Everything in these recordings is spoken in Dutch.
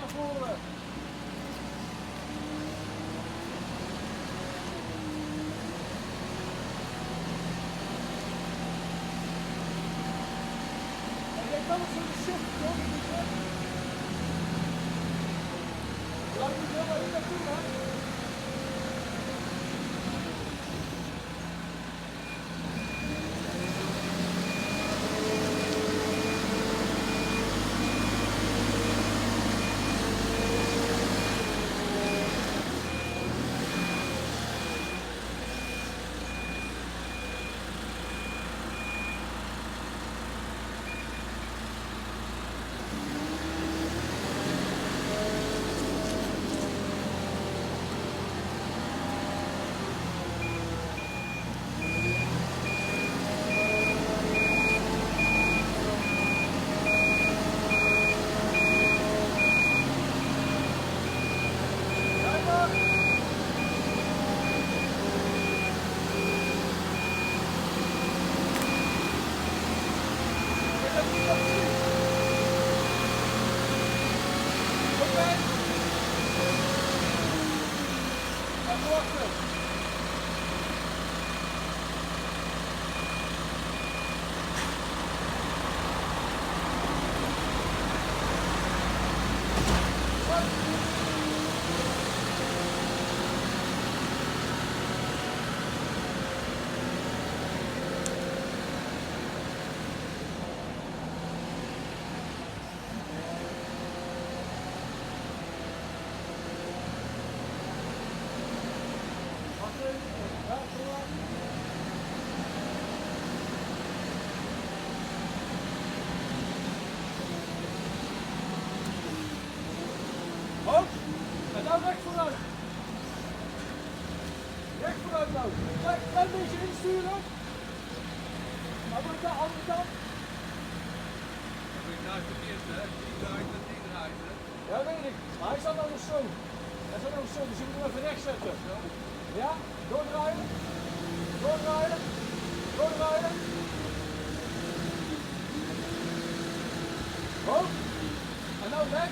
naar voren. En jij kan het zo de shift toch? Laat je helemaal niet naartoe, hè? En nou recht vooruit. Recht vooruit nou. Klein beetje insturen. Maar de andere kant. Dat ben ik nou verkeerd, hè? Die draait en die draait, hè? Ja, weet ik. Maar hij staat nou nog zo. Hij staat nog zo, dus je moet hem even recht zetten. Ja, doordraaien. Doordraaien. Doordraaien. Hoog. En nou weg.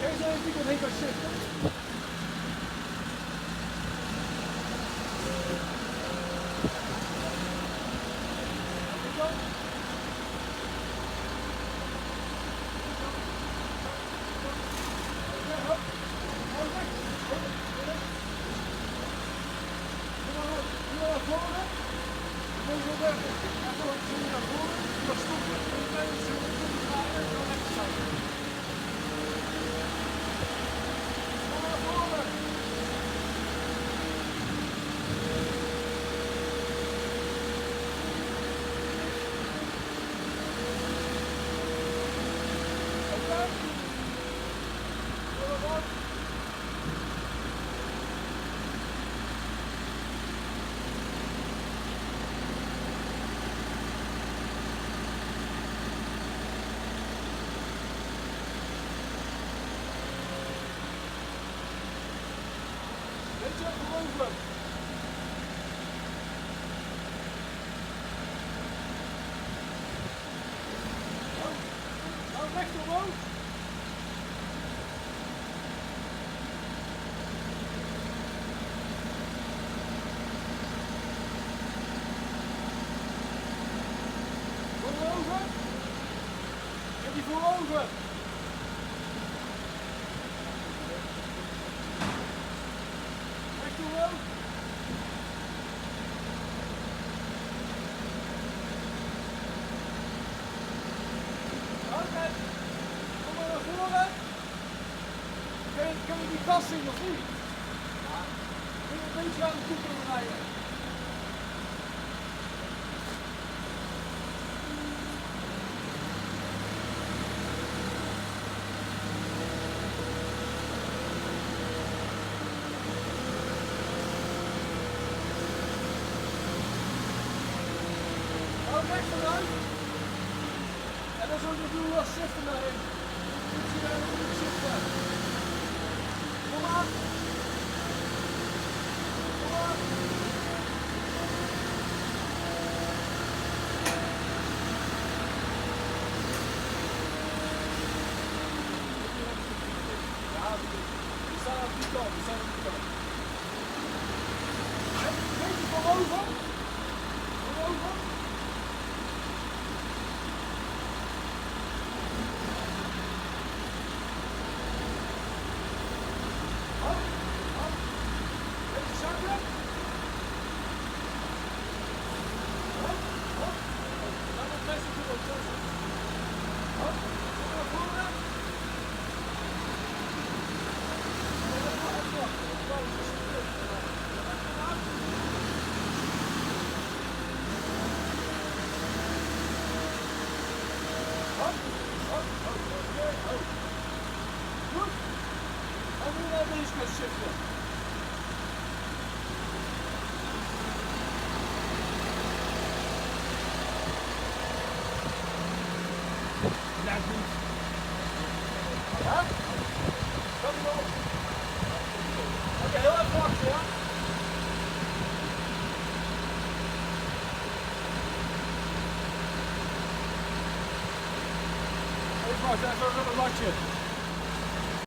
Kijk eens even die heen kan shiften. Beetje ongelooflijk. Nou recht omhoog. Voorover. En die voorover. Recht omhoog. Oké. Kom maar naar voren. Kun je die kast zien of niet? Ja. Kun je een beetje aan de toekomst rijden? Recht vooruit. En dan zo de doel als shiften daarin. Moet je daar ook shiften. Kom maar. Kom maar. over. Weer over. Hop, hop. Beetje zakken. Hop, hop. Laat het best goed op, zo. Hop, kom naar voren. Goed. En nu naar deze kant shiften. Net niet. Ja? Kom op. Oké, heel even wachten, ja? Even wachten, even op het latje.